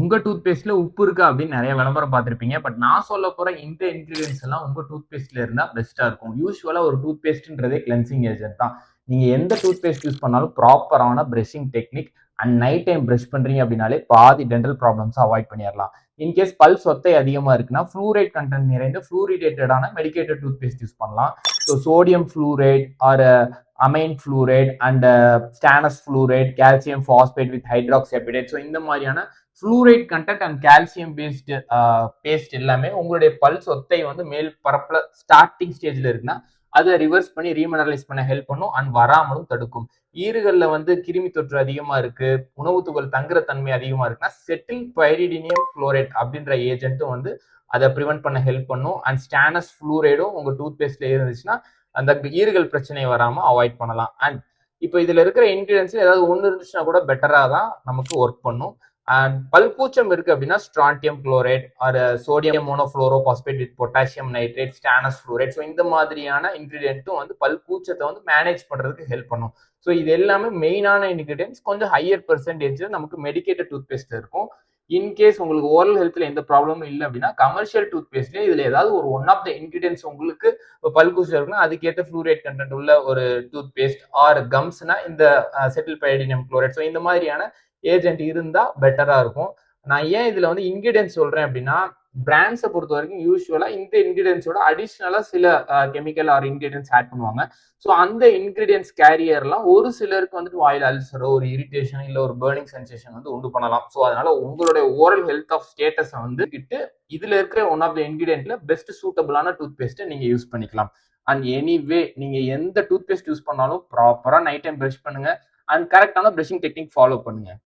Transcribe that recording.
உங்க டூத் பேஸ்ட்ல உப்பு இருக்கா அப்படின்னு நிறைய விளம்பரம் பார்த்திருப்பீங்க. பட் நான் சொல்லப் போற இந்த இன்கிரீடியன்ட்ஸ் எல்லாம் உங்க டூத் பேஸ்ட்ல இருந்தா பெஸ்ட்டா இருக்கும். யூசுவலா ஒரு டூத் பேஸ்ட்ன்றதே கிளென்சிங் ஏஜென்ட் தான். நீங்க எந்த டூத் பேஸ்ட் யூஸ் பண்ணாலும் ப்ராப்பரான brushing technique and night time brush பண்றீங்க அப்படின்னாலே பாதி டென்டல் ப்ராப்ளம்ஸ் அவாய்ட் பண்ணிடலாம். இன்கேஸ் பல் சொத்தை அதிகமா இருக்குன்னா ஃப்ளூரைட் கண்டென்ட் நிறைந்த ஃப்ளூரிடேட்டடான மெடிக்கேட்டட் டூத் பேஸ்ட் யூஸ் பண்ணலாம். So sodium fluoride or amine fluoride and stannous fluoride, calcium phosphate with hydroxyapatite. So இந்த மாதிரியான fluoride content and calcium based paste எல்லாமே உங்களுடைய பல் சொத்தை வந்து மேல் பரப்புல ஸ்டார்டிங் ஸ்டேஜ்ல இருக்குன்னா அதை ரிவர்ஸ் பண்ணி ரீமினரலைஸ் பண்ண ஹெல்ப் பண்ணும் அண்ட் வராமலும் தடுக்கும். ஈறுகள்ல வந்து கிருமி தொற்று அதிகமா இருக்கு, உணவு துகள் தங்குற தன்மை அதிகமா இருக்குன்னா செட்டில் பைரிடினியம் குளோரைட் அப்படின்ற ஏஜென்ட்டும் வந்து அதை ப்ரிவென்ட் பண்ண ஹெல்ப் பண்ணும். அண்ட் ஸ்டானஸ் ஃப்ளூரைடும் உங்க டூத் பேஸ்ட்ல இருந்துச்சுன்னா அந்த ஈறுகள் பிரச்சனை வராம அவாய்ட் பண்ணலாம். அண்ட் இப்போ இதுல இருக்கிற இன்கிரீடியன்ஸ்ல ஏதாவது ஒன்று இருந்துச்சுன்னா கூட பெட்டரா தான் நமக்கு ஒர்க் பண்ணும். அண்ட் பல்கூச்சம் இருக்கு அப்படின்னா strontium chloride or sodium monofluorophosphate with potassium nitrate, stannous fluoride. So இந்த மாதிரியான இன்கிரீடியன்ட்டும் வந்து பல்கூச்சத்தை வந்து மேனேஜ் பண்றதுக்கு ஹெல்ப் பண்ணும். ஸோ இது எல்லாமே மெயினான இன்கிரீடியன்ஸ். கொஞ்சம் ஹையர் பெர்சன்டேஜ்ல நமக்கு மெடிக்கேட்டட் டூத் பேஸ்ட் இருக்கும். இன்கேஸ் உங்களுக்கு ஓரல் ஹெல்த்ல எந்த ப்ராப்ளமும் இல்லை அப்படின்னா கமர்ஷியல் டூத் பேஸ்ட்ல இதுல ஏதாவது ஒரு ஒன் ஆஃப் த இன்கிரீடியன்ஸ் உங்களுக்கு பல்கூச்சம் இருக்குன்னா அதுக்கேற்ற ஃப்ளூரைட் கண்டென்ட் உள்ள ஒரு டூத் பேஸ்ட் ஆர் கம்ஸ்னா இந்த செட்டில் பைரிடினியம் குளோரைட். ஸோ இந்த மாதிரியான ஏஜென்ட் இருந்தா பெட்டரா இருக்கும். நான் ஏன் இதுல வந்து இன்கிரீடியன்ஸ் சொல்றேன் அப்படின்னா பிராண்ட்ஸை பொறுத்த வரைக்கும் யூஸ்வலா இந்த இன்கிரீடியன்ஸோட அடிஷனலா சில கெமிக்கல் ஆர் இன்கிரீடியன்ஸ் ஆட் பண்ணுவாங்க. ஸோ அந்த இன்கிரீடியன்ஸ் கேரியர்லாம் ஒரு சிலருக்கு வந்துட்டு வாயில் அல்சரோ ஒரு இரிட்டேஷன் இல்லை ஒரு பேர்னிங் சென்சேஷன் வந்து உண்டு பண்ணலாம். ஸோ அதனால உங்களுடைய ஓரல் ஹெல்த் ஆஃப் ஸ்டேட்டஸை வந்து கிட்டு இதுல இருக்கிற ஒன் ஆஃப் த இன்கிரீடியன்ட்ல பெஸ்ட் சூட்டபிளான டூத் பேஸ்ட்டை நீங்க யூஸ் பண்ணிக்கலாம். அண்ட் எனிவே நீங்க எந்த டூத் பேஸ்ட் யூஸ் பண்ணாலும் ப்ராப்பரா நைட் டைம் பிரஷ் பண்ணுங்க அண்ட் கரெக்டான பிரஷிங் டெக்னிக் ஃபாலோ பண்ணுங்க.